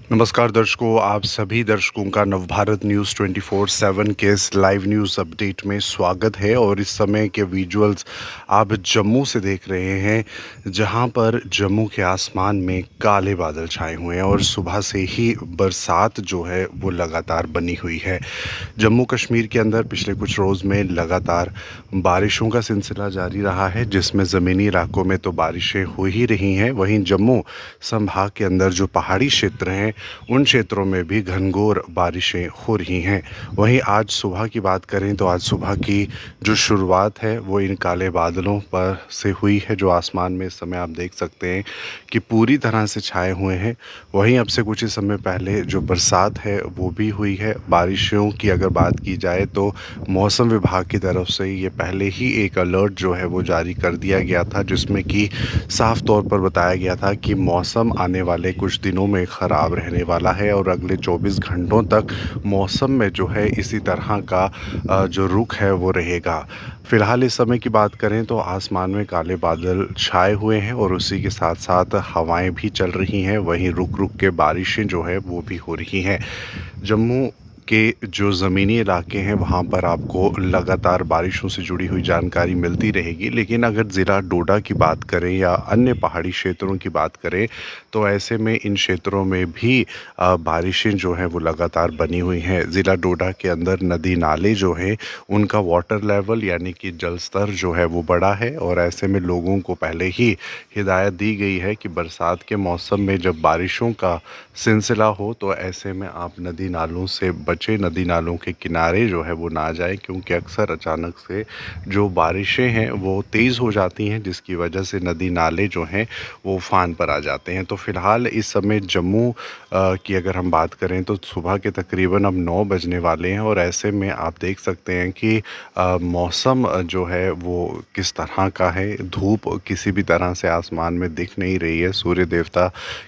नमस्कार दर्शकों, आप सभी दर्शकों का नवभारत न्यूज़ 24/7 के इस लाइव न्यूज़ अपडेट में स्वागत है। और इस समय के विजुअल्स आप जम्मू से देख रहे हैं, जहां पर जम्मू के आसमान में काले बादल छाए हुए हैं और सुबह से ही बरसात जो है वो लगातार बनी हुई है। जम्मू कश्मीर के अंदर पिछले कुछ रोज़ में लगातार बारिशों का सिलसिला जारी रहा है, जिसमें ज़मीनी इलाकों में तो बारिशें हो ही रही हैं, वहीं जम्मू संभाग के अंदर जो पहाड़ी क्षेत्र हैं उन क्षेत्रों में भी घनघोर बारिशें हो रही हैं। वहीं आज सुबह की बात करें तो आज सुबह की जो शुरुआत है वो इन काले बादलों पर से हुई है, जो आसमान में इस समय आप देख सकते हैं कि पूरी तरह से छाए हुए हैं। वहीं अब से कुछ ही समय पहले जो बरसात है वो भी हुई है। बारिशों की अगर बात की जाए तो मौसम विभाग की तरफ से ये पहले ही एक अलर्ट जो है वो जारी कर दिया गया था, जिसमें कि साफ तौर पर बताया गया था कि मौसम आने वाले कुछ दिनों में ख़राब रहने वाला है और अगले 24 घंटों तक मौसम में जो है इसी तरह का जो रुख है वो रहेगा। फ़िलहाल इस समय की बात करें तो आसमान में काले बादल छाए हुए हैं और उसी के साथ साथ हवाएं भी चल रही हैं, वहीं रुक रुक के बारिशें जो है वो भी हो रही हैं। जम्मू के जो ज़मीनी इलाके हैं वहाँ पर आपको लगातार बारिशों से जुड़ी हुई जानकारी मिलती रहेगी, लेकिन अगर ज़िला डोडा की बात करें या अन्य पहाड़ी क्षेत्रों की बात करें तो ऐसे में इन क्षेत्रों में भी बारिशें जो हैं वो लगातार बनी हुई हैं। ज़िला डोडा के अंदर नदी नाले जो हैं उनका वाटर लेवल यानी कि जल स्तर जो है वो बढ़ा है और ऐसे में लोगों को पहले ही हिदायत दी गई है कि बरसात के मौसम में जब बारिशों का सिलसिला हो तो ऐसे में आप नदी नालों से बचें, नदी नालों के किनारे जो है वो ना जाएं, क्योंकि अक्सर अचानक से जो बारिशें हैं वो तेज़ हो जाती हैं, जिसकी वजह से नदी नाले जो हैं वो उफान पर आ जाते हैं। तो फ़िलहाल इस समय जम्मू की अगर हम बात करें तो सुबह के तकरीबन अब 9 बजने वाले हैं और ऐसे में आप देख सकते हैं कि मौसम जो है वो किस तरह का है। धूप किसी भी तरह से आसमान में दिख नहीं रही है, सूर्य देवता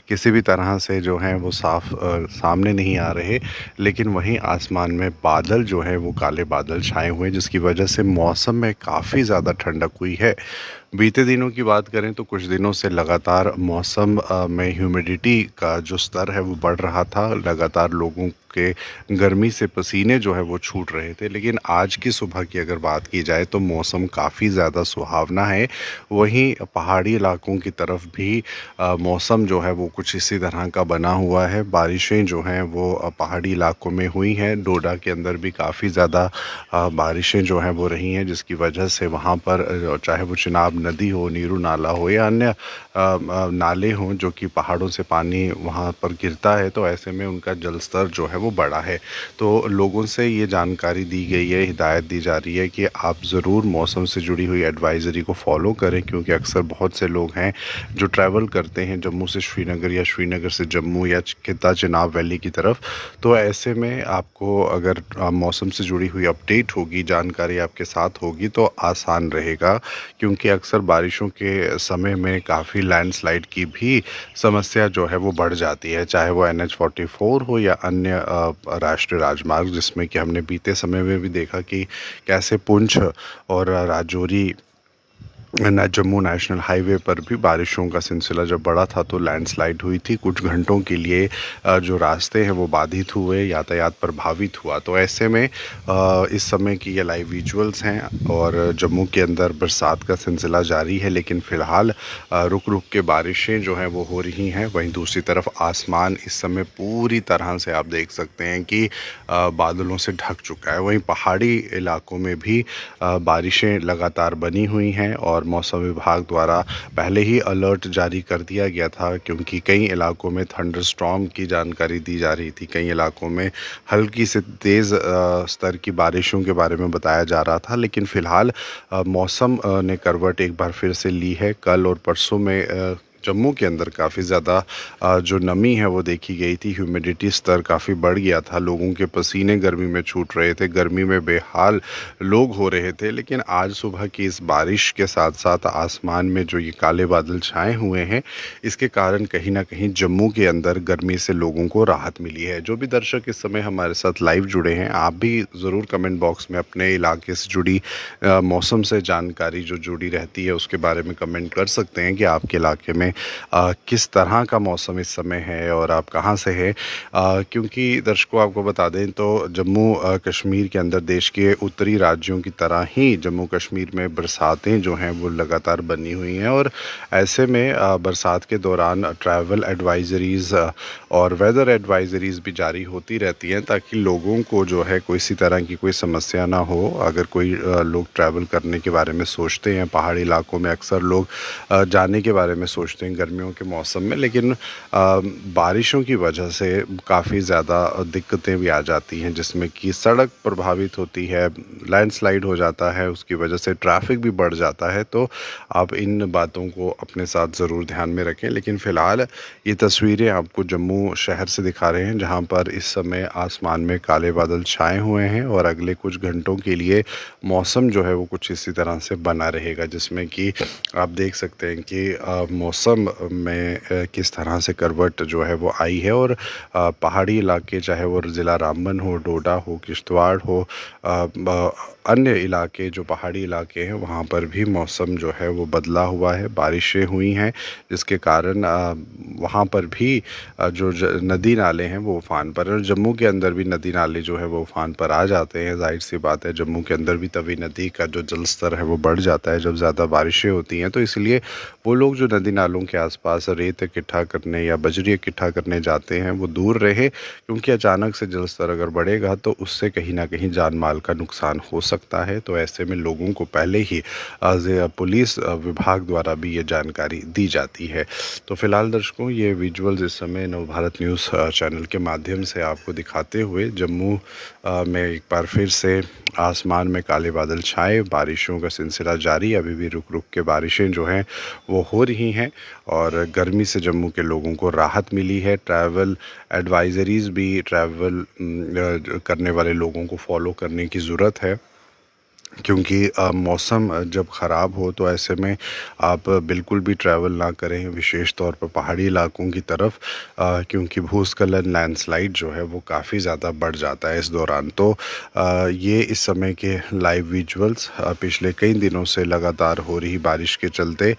किसी भी तरह से जो हैं वो साफ सामने नहीं आ रहे, लेकिन वहीं आसमान में बादल जो हैं वो काले बादल छाए हुए हैं, जिसकी वजह से मौसम में काफ़ी ज़्यादा ठंडक हुई है। बीते दिनों की बात करें तो कुछ दिनों से लगातार मौसम में ह्यूमिडिटी का जो स्तर है वो बढ़ रहा था, लगातार लोगों के गर्मी से पसीने जो है वो छूट रहे थे, लेकिन आज की सुबह की अगर बात की जाए तो मौसम काफ़ी ज़्यादा सुहावना है। वहीं पहाड़ी इलाकों की तरफ भी मौसम जो है वो कुछ इसी तरह का बना हुआ है। बारिशें जो हैं वो पहाड़ी इलाकों में हुई हैं, डोडा के अंदर भी काफ़ी ज़्यादा बारिशें जो हैं वो रही हैं, जिसकी वजह से वहाँ पर चाहे वो चिनाब नदी हो, नीरू नाला हो या अन्य नाले हों जो कि पहाड़ों से पानी वहाँ पर गिरता है, तो ऐसे में उनका जल स्तर जो है वो बढ़ा है। तो लोगों से ये जानकारी दी गई है, हिदायत दी जा रही है कि आप ज़रूर मौसम से जुड़ी हुई एडवाइज़री को फॉलो करें, क्योंकि अक्सर बहुत से लोग हैं जो ट्रैवल करते हैं जम्मू से श्रीनगर या श्रीनगर से जम्मू या खित्ता चिनाब वैली की तरफ। तो ऐसे में आपको अगर मौसम से जुड़ी हुई अपडेट होगी, जानकारी आपके साथ होगी तो आसान रहेगा, क्योंकि अक्सर बारिशों के समय में काफ़ी लैंडस्लाइड की भी समस्या जो है वो बढ़ जाती है, चाहे वो NH-44 हो या अन्य राष्ट्रीय राजमार्ग, जिसमें कि हमने बीते समय में भी देखा कि कैसे पुंछ और राजौरी जम्मू नेशनल हाईवे पर भी बारिशों का सिलसिला जब बढ़ा था तो लैंडस्लाइड हुई थी। कुछ घंटों के लिए जो रास्ते हैं वो बाधित हुए, यातायात प्रभावित हुआ। तो ऐसे में इस समय की ये लाइव विजुअल्स हैं और जम्मू के अंदर बरसात का सिलसिला जारी है, लेकिन फ़िलहाल रुक रुक के बारिशें जो हैं वो हो रही हैं। वहीं दूसरी तरफ आसमान इस समय पूरी तरह से आप देख सकते हैं कि बादलों से ढक चुका है। वहीं पहाड़ी इलाकों में भी बारिशें लगातार बनी हुई हैं और मौसम विभाग द्वारा पहले ही अलर्ट जारी कर दिया गया था, क्योंकि कई इलाकों में थंडर स्टॉर्म की जानकारी दी जा रही थी, कई इलाकों में हल्की से तेज़ स्तर की बारिशों के बारे में बताया जा रहा था। लेकिन फ़िलहाल मौसम ने करवट एक बार फिर से ली है। कल और परसों में जम्मू के अंदर काफ़ी ज़्यादा जो नमी है वो देखी गई थी, ह्यूमिडिटी स्तर काफ़ी बढ़ गया था, लोगों के पसीने गर्मी में छूट रहे थे, गर्मी में बेहाल लोग हो रहे थे। लेकिन आज सुबह की इस बारिश के साथ साथ आसमान में जो ये काले बादल छाए हुए हैं, इसके कारण कहीं ना कहीं जम्मू के अंदर गर्मी से लोगों को राहत मिली है। जो भी दर्शक इस समय हमारे साथ लाइव जुड़े हैं, आप भी ज़रूर कमेंट बॉक्स में अपने इलाके से जुड़ी मौसम से जानकारी जो जुड़ी रहती है उसके बारे में कमेंट कर सकते हैं कि आपके इलाके में किस तरह का मौसम इस समय है और आप कहाँ से हैं। क्योंकि दर्शकों आपको बता दें तो जम्मू कश्मीर के अंदर देश के उत्तरी राज्यों की तरह ही जम्मू कश्मीर में बरसातें जो हैं वो लगातार बनी हुई हैं और ऐसे में बरसात के दौरान ट्रैवल एडवाइज़रीज़ और वेदर एडवाइज़रीज़ भी जारी होती रहती हैं ताकि लोगों को जो है किसी तरह की कोई समस्या ना हो। अगर कोई लोग ट्रैवल करने के बारे में सोचते हैं, पहाड़ी इलाकों में अक्सर लोग जाने के बारे में सोचते हैं गर्मियों के मौसम में, लेकिन बारिशों की वजह से काफ़ी ज़्यादा दिक्कतें भी आ जाती हैं जिसमें कि सड़क प्रभावित होती है, लैंडस्लाइड हो जाता है, उसकी वजह से ट्रैफिक भी बढ़ जाता है। तो आप इन बातों को अपने साथ ज़रूर ध्यान में रखें। लेकिन फ़िलहाल ये तस्वीरें आपको जम्मू शहर से दिखा रहे हैं जहां पर इस समय आसमान में काले बादल छाए हुए हैं और अगले कुछ घंटों के लिए मौसम जो है वो कुछ इसी तरह से बना रहेगा, जिसमें कि आप देख सकते हैं कि मौसम में किस तरह से करवट जो है वो आई है। और पहाड़ी इलाके चाहे वो ज़िला रामबन हो, डोडा हो, किश्तवाड़ हो, अन्य इलाके जो पहाड़ी इलाके हैं वहाँ पर भी मौसम जो है वो बदला हुआ है, बारिशें हुई हैं जिसके कारण वहाँ पर भी जो नदी नाले हैं वो उफान पर, और जम्मू के अंदर भी नदी नाले जो है वो उफान पर आ जाते हैं। जाहिर सी बात है जम्मू के अंदर भी तवी नदी का जो जल स्तर है वो बढ़ जाता है जब ज़्यादा बारिशें होती हैं। तो इसलिए वो लोग जो नदी नालों के आसपास रेत इकट्ठा करने या बजरी इकट्ठा करने जाते हैं वो दूर रहे, क्योंकि अचानक से जल स्तर अगर बढ़ेगा तो उससे कहीं ना कहीं जान माल का नुकसान हो सकता है। तो ऐसे में लोगों को पहले ही पुलिस विभाग द्वारा भी ये जानकारी दी जाती है। तो फिलहाल दर्शकों ये विजुअल्स इस समय नवभारत न्यूज़ चैनल के माध्यम से आपको दिखाते हुए जम्मू में एक बार फिर से आसमान में काले बादल छाए, बारिशों का सिलसिला जारी, अभी भी रुक रुक के बारिशें जो हैं वो हो रही हैं और गर्मी से जम्मू के लोगों को राहत मिली है। ट्रैवल एडवाइज़रीज़ भी ट्रैवल करने वाले लोगों को फॉलो करने की ज़रूरत है, क्योंकि मौसम जब ख़राब हो तो ऐसे में आप बिल्कुल भी ट्रैवल ना करें, विशेष तौर पर पहाड़ी इलाकों की तरफ, क्योंकि भूस्खलन लैंडस्लाइड जो है वो काफ़ी ज़्यादा बढ़ जाता है इस दौरान। तो ये इस समय के लाइव विजुअल्स पिछले कई दिनों से लगातार हो रही बारिश के चलते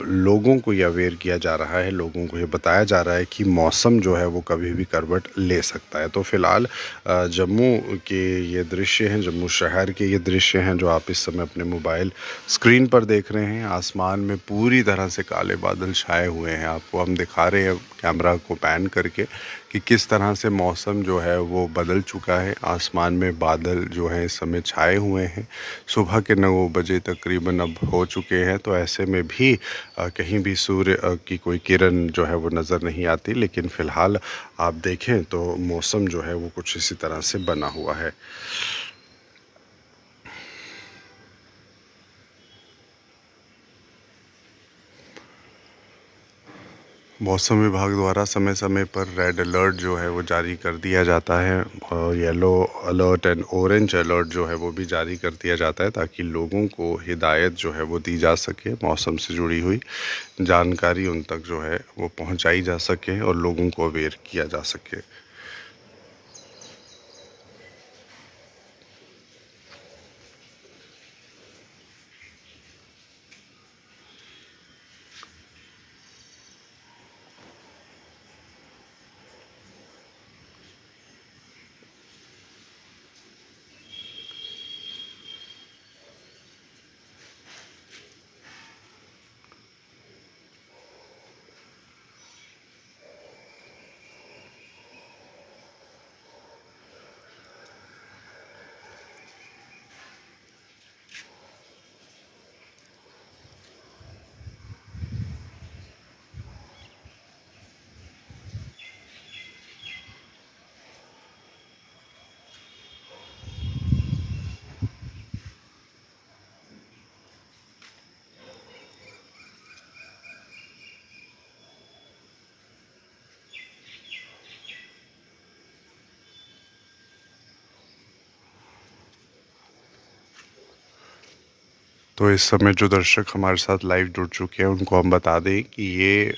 लोगों को ये अवेयर किया जा रहा है, लोगों को ये बताया जा रहा है कि मौसम जो है वो कभी भी करवट ले सकता है। तो फ़िलहाल जम्मू के ये दृश्य हैं, जम्मू शहर के ये दृश्य हैं जो आप इस समय अपने मोबाइल स्क्रीन पर देख रहे हैं। आसमान में पूरी तरह से काले बादल छाए हुए हैं, आपको हम दिखा रहे हैं कैमरा को पैन करके कि किस तरह से मौसम जो है वो बदल चुका है। आसमान में बादल जो है इस समय छाए हुए हैं, सुबह के 9 बजे तकरीबन अब हो चुके हैं। तो ऐसे में भी कहीं भी सूर्य की कोई किरण जो है वो नज़र नहीं आती, लेकिन फ़िलहाल आप देखें तो मौसम जो है वो कुछ इसी तरह से बना हुआ है। मौसम विभाग द्वारा समय समय पर रेड अलर्ट जो है वो जारी कर दिया जाता है और yellow alert and orange alert जो है वो भी जारी कर दिया जाता है ताकि लोगों को हिदायत जो है वो दी जा सके, मौसम से जुड़ी हुई जानकारी उन तक जो है वो पहुंचाई जा सके और लोगों को अवेयर किया जा सके। तो इस समय जो दर्शक हमारे साथ लाइव जुड़ चुके हैं उनको हम बता दें कि ये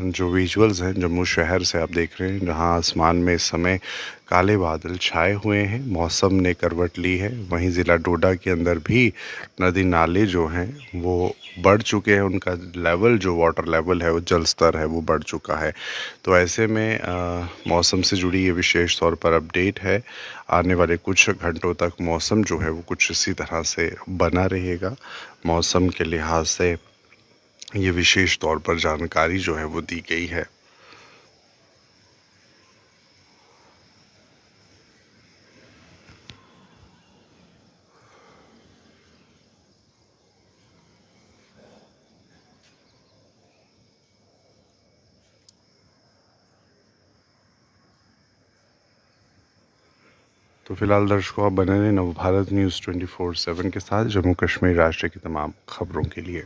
जो विजुअल्स हैं जम्मू शहर से आप देख रहे हैं, जहां आसमान में इस समय काले बादल छाए हुए हैं, मौसम ने करवट ली है। वहीं ज़िला डोडा के अंदर भी नदी नाले जो हैं वो बढ़ चुके हैं, उनका लेवल जो वाटर लेवल है वो जल स्तर है वो बढ़ चुका है। तो ऐसे में मौसम से जुड़ी ये विशेष तौर पर अपडेट है। आने वाले कुछ घंटों तक मौसम जो है वो कुछ इसी तरह से बना रहेगा। मौसम के लिहाज से ये विशेष तौर पर जानकारी जो है वो दी गई है। तो फिलहाल दर्शकों, आप बने रहें नवभारत न्यूज़ 24/7 के साथ जम्मू कश्मीर राज्य की तमाम खबरों के लिए।